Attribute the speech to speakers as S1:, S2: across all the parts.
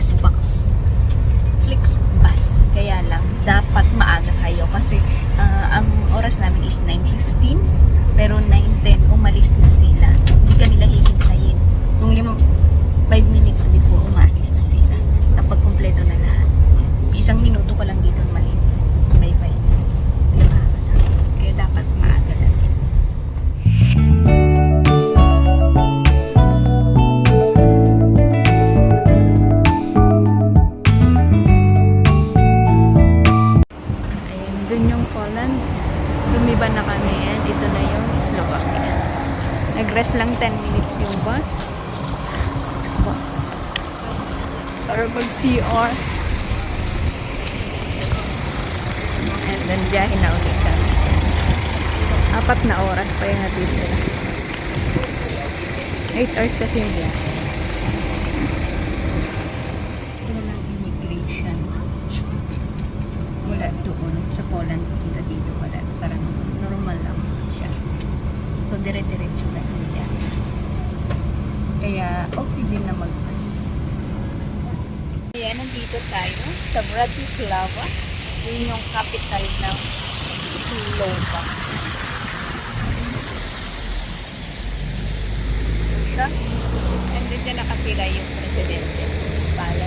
S1: Flixbus. Flixbus. Kaya lang, dapat maaga kayo kasi ang oras namin is 9:15 pero 9:10 umalis na sila. Hindi ka nila hihintayin. Kung 5 minutes before umalis na sila. Kapag kumpleto na lahat. Isang minuto ka lang dito maliit. Bye-bye. Hindi makakasama. Kaya dapat maaga lang. Lumiban na kami and ito na yung Slovakia. Nag-rest lang 10 minutes yung bus. Next bus. Para mag-CR. And then biyahe na ulit kami. 4 na oras pa yung natin nila. 8 hours kasi yung biyahe. Walang immigration. Wala doon sa Poland. Dito wala. Parang normal lang siya. So, dire-diretso lang niya. Kaya, okay din na mag-bus. Kaya, nandito tayo sa Bratislava. Yun yung capital ng Slovak. Siya. And then dyan nakapila yung presidente. Pala.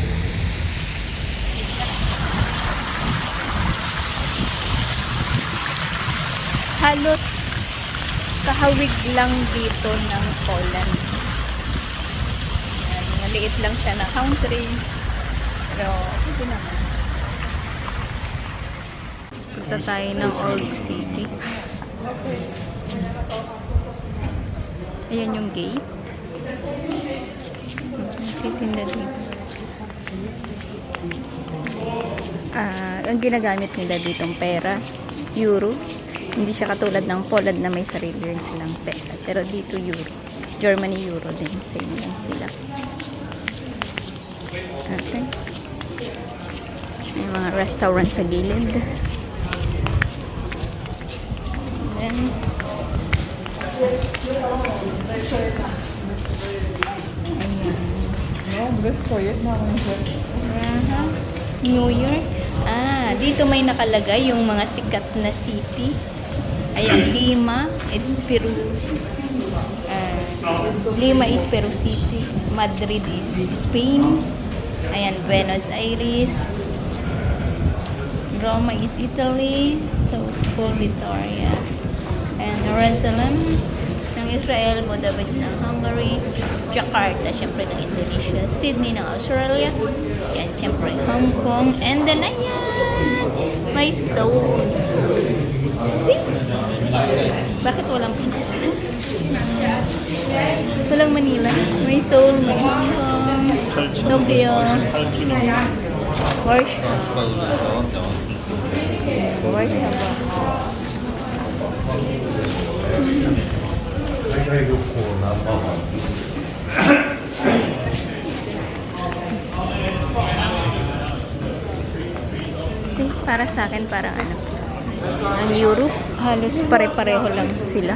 S1: Halos kahawig lang dito ng Poland. Yan, maliit lang siya na country. Pero, ito naman. Punta tayo ng Old City. Ayan yung gate. Titinda dito. Ang ginagamit nila ditong pera, euro. Hindi siya katulad ng Poland na may sarili rin silang pera. Pero dito euro. Germany euro din. Same lang sila. Okay. May mga restaurant sa gilid. And then ayan. New York. Dito may nakalagay yung mga sikat na city. Ayan, Lima, it's Peru. Lima is Peru City. Madrid is Spain. Ayan, Buenos Aires. Roma is Italy. So, School Victoria. And Jerusalem ng Israel. Budapest ng Hungary. Jakarta, syempre ng Indonesia. Sydney ng Australia. Ayan, syempre Hong Kong. And then, ayan, may Seoul. See? Bakit walang Pinas? Walang Manila. May Seoul, may Hong Kong, Tokyo, Warsaw. See, para sa akin, parang ano, ang Europe, halos pare-pareho lang sila.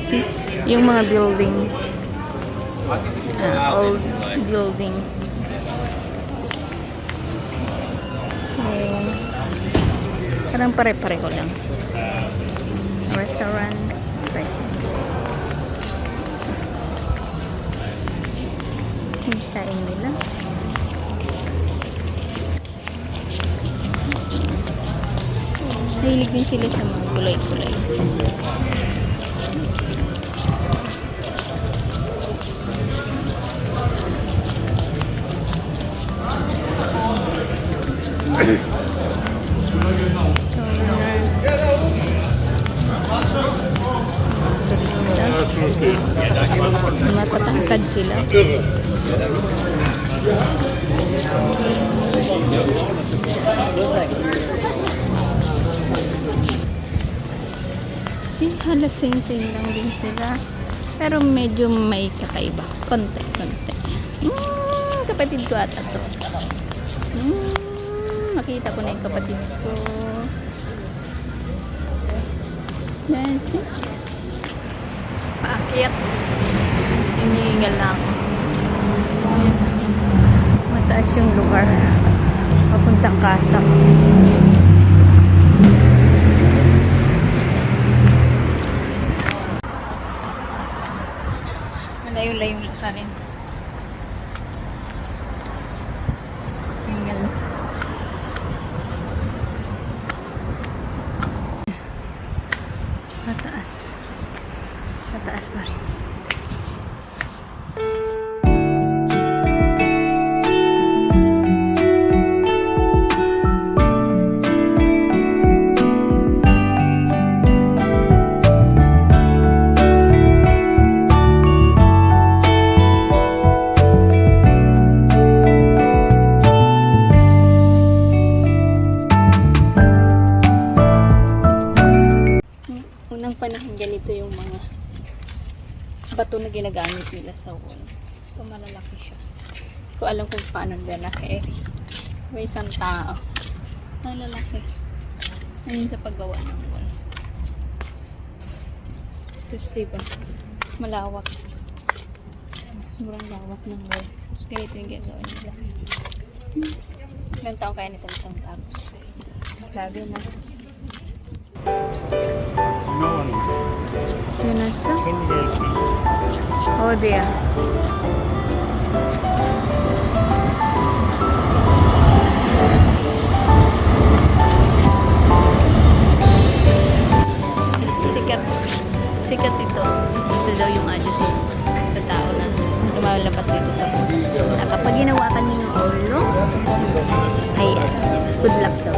S1: See, yung mga building, old building. So, parang pare-pareho lang. Restaurant, kain nila. Nahilig din sila sa mga kulay-kulay. Turista. Matatangkad sila. Halos same lang din sila. Pero medyo may kakaiba. Konti. Kapatid ko ata to. Makita ko na yung kapatid ko. That's this. Paakyat. Hinihingal na ako. Ayan. Mataas yung lugar. Papuntang Kasak. Malayo-layo pa rin. Tingnan. Mataas. Mataas pa rin. Unang panahon ganito yung mga bato na ginagamit nila sa wall. So, malalaki siya. Ko alam kung paano nila naka-eri. May isang tao. Malalaki. Ayun sa paggawa ng wall. Tapos diba, malawak. Sobrang lawak ng wall. Tapos ganito yung gagawa nila. Ilang taong kaya nito itong tapos. Grabe na. Yun na siya. Oh dear. Sikat ito. Ito daw yung adjusin sa tao na lumalabas dito sa butas. Kapag ginawa ka niyo yung ulo, ay good luck daw.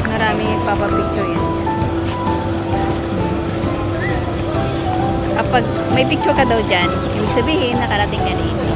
S1: Marami papapicture yan. Kapag may picture ka daw dyan, ibig sabihin nakarating ka na ito.